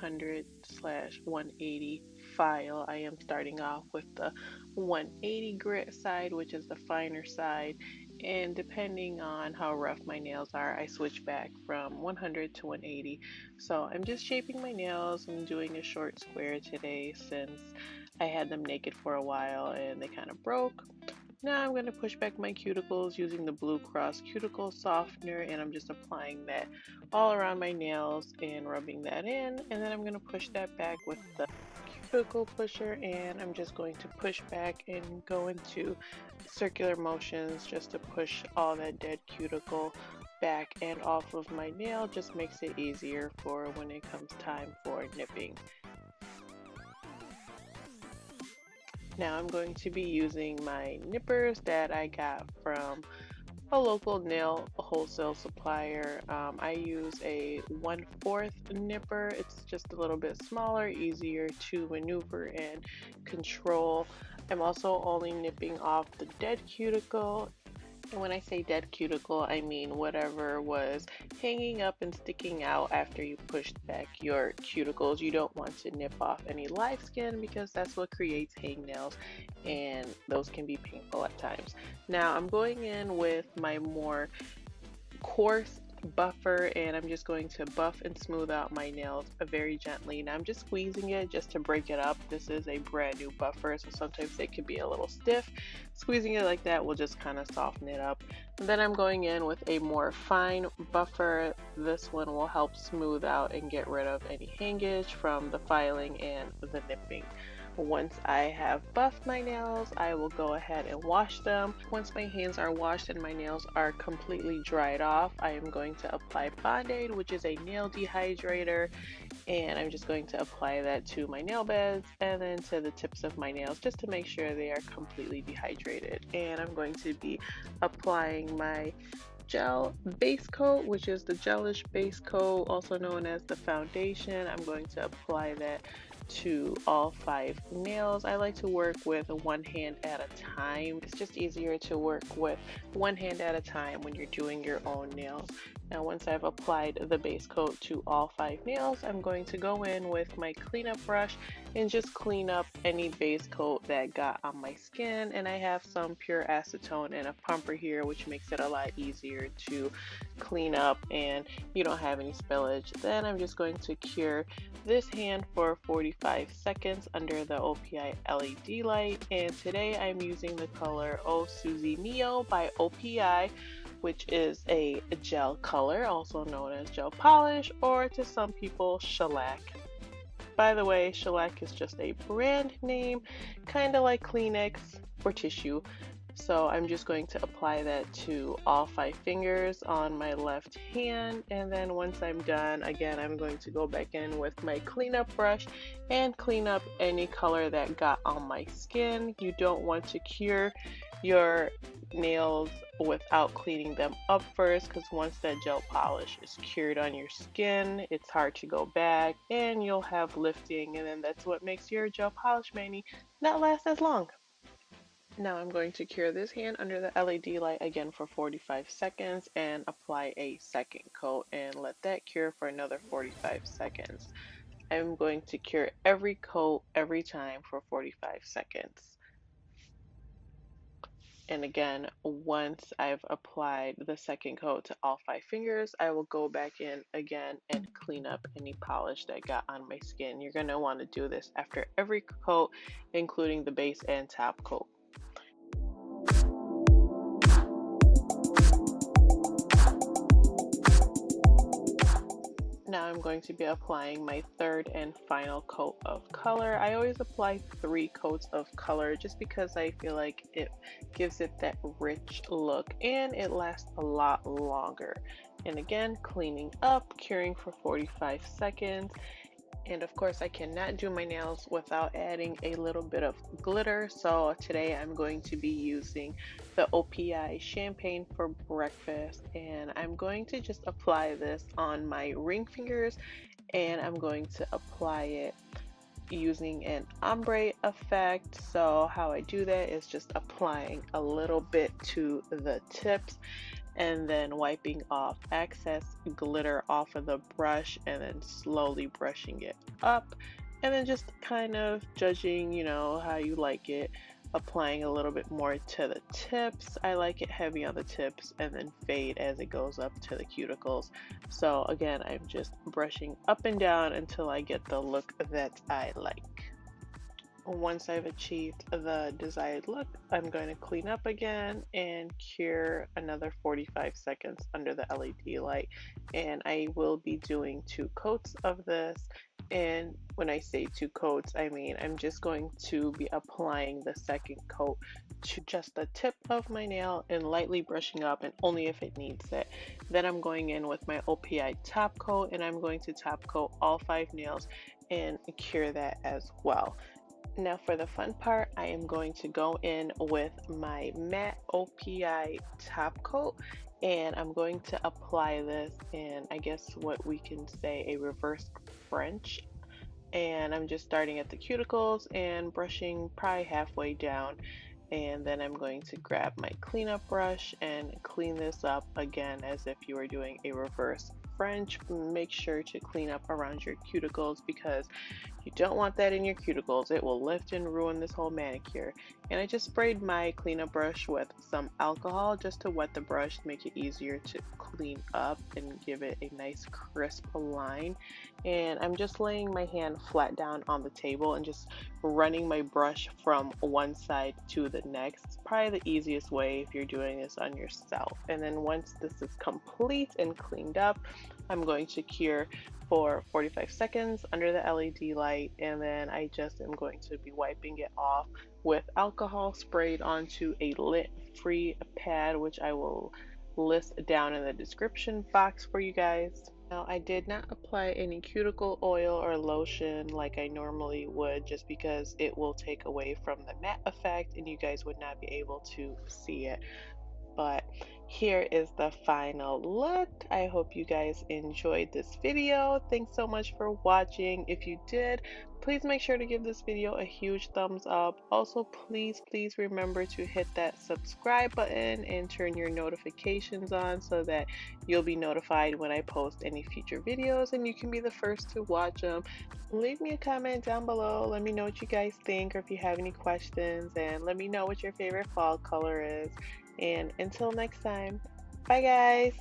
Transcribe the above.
100/180 file. I am starting off with the 180 grit side, which is the finer side, and depending on how rough my nails are, I switch back from 100 to 180. So I'm just shaping my nails and doing a short square today since I had them naked for a while and they kind of broke. Now I'm going to push back my cuticles using the Blue Cross cuticle softener, and I'm just applying that all around my nails and rubbing that in, and then I'm going to push that back with the cuticle pusher, and I'm just going to push back and go into circular motions just to push all that dead cuticle back and off of my nail. Just makes it easier for when it comes time for nipping. Now I'm going to be using my nippers that I got from a local nail wholesale supplier. I use a 1/4 nipper. It's just a little bit smaller, easier to maneuver and control. I'm also only nipping off the dead cuticle. And when I say dead cuticle, I mean whatever was hanging up and sticking out after you pushed back your cuticles. You don't want to nip off any live skin because that's what creates hangnails, and those can be painful at times. Now I'm going in with my more coarse buffer, and I'm just going to buff and smooth out my nails very gently. Now I'm just squeezing it just to break it up. This is a brand new buffer, so sometimes it can be a little stiff. Squeezing it like that will just kind of soften it up. And then I'm going in with a more fine buffer. This one will help smooth out and get rid of any hangage from the filing and the nipping. Once I have buffed my nails, I will go ahead and wash them. Once my hands are washed and my nails are completely dried off, I am going to apply Band-Aid, which is a nail dehydrator, and I'm just going to apply that to my nail beds and then to the tips of my nails just to make sure they are completely dehydrated. And I'm going to be applying my gel base coat, which is the Gelish base coat, also known as the foundation. I'm going to apply that to all 5 nails. I like to work with one hand at a time. It's just easier to work with one hand at a time when you're doing your own nails. Now once I've applied the base coat to all 5 nails, I'm going to go in with my cleanup brush and just clean up any base coat that got on my skin. And I have some pure acetone and a pumper here, which makes it a lot easier to clean up and you don't have any spillage. Then I'm just going to cure this hand for 45 seconds under the OPI LED light, and today I'm using the color Oh Suzi Mio by OPI, which is a gel color, also known as gel polish, or to some people, shellac. By the way, shellac is just a brand name, kind of like Kleenex or tissue. So I'm just going to apply that to all 5 fingers on my left hand, and then once I'm done, again, I'm going to go back in with my cleanup brush and clean up any color that got on my skin. You don't want to cure your nails without cleaning them up first, because once that gel polish is cured on your skin, it's hard to go back and you'll have lifting, and then that's what makes your gel polish mani not last as long. Now I'm going to cure this hand under the LED light again for 45 seconds and apply a second coat and let that cure for another 45 seconds. I'm going to cure every coat every time for 45 seconds. And again, once I've applied the second coat to all 5 fingers, I will go back in again and clean up any polish that got on my skin. You're going to want to do this after every coat, including the base and top coat. Now I'm going to be applying my third and final coat of color. I always apply 3 coats of color just because I feel like it gives it that rich look and it lasts a lot longer. And again, cleaning up, curing for 45 seconds. And of course, I cannot do my nails without adding a little bit of glitter. So today I'm going to be using the OPI Champagne for Breakfast. And I'm going to just apply this on my ring fingers. And I'm going to apply it using an ombre effect. So how I do that is just applying a little bit to the tips. and then wiping off excess glitter off of the brush and then slowly brushing it up, and then just kind of judging, how you like it. Applying a little bit more to the tips. I like it heavy on the tips and then fade as it goes up to the cuticles. So again, I'm just brushing up and down until I get the look that I like. Once I've achieved the desired look, I'm going to clean up again and cure another 45 seconds under the LED light. And I will be doing 2 coats of this. And when I say 2 coats, I mean I'm just going to be applying the second coat to just the tip of my nail and lightly brushing up, and only if it needs it. Then I'm going in with my OPI top coat, and I'm going to top coat all 5 nails and cure that as well. Now for the fun part, I am going to go in with my matte OPI top coat, and I'm going to apply this in, I guess what we can say, a reverse French. And I'm just starting at the cuticles and brushing probably halfway down. And then I'm going to grab my cleanup brush and clean this up again as if you were doing a reverse French. Make sure to clean up around your cuticles because you don't want that in your cuticles. It will lift and ruin this whole manicure. And I just sprayed my cleanup brush with some alcohol just to wet the brush, make it easier to clean up and give it a nice crisp line. And I'm just laying my hand flat down on the table and just running my brush from one side to the next. It's probably the easiest way if you're doing this on yourself. And then once this is complete and cleaned up, I'm going to cure for 45 seconds under the LED light, and then I just am going to be wiping it off with alcohol sprayed onto a lint-free pad, which I will list down in the description box for you guys. Now, I did not apply any cuticle oil or lotion like I normally would, just because it will take away from the matte effect and you guys would not be able to see it. But here is the final look. I hope you guys enjoyed this video. Thanks so much for watching. If you did, please make sure to give this video a huge thumbs up. Also, please remember to hit that subscribe button and turn your notifications on so that you'll be notified when I post any future videos and you can be the first to watch them. Leave me a comment down below. Let me know what you guys think or if you have any questions, and let me know what your favorite fall color is. And until next time, bye guys!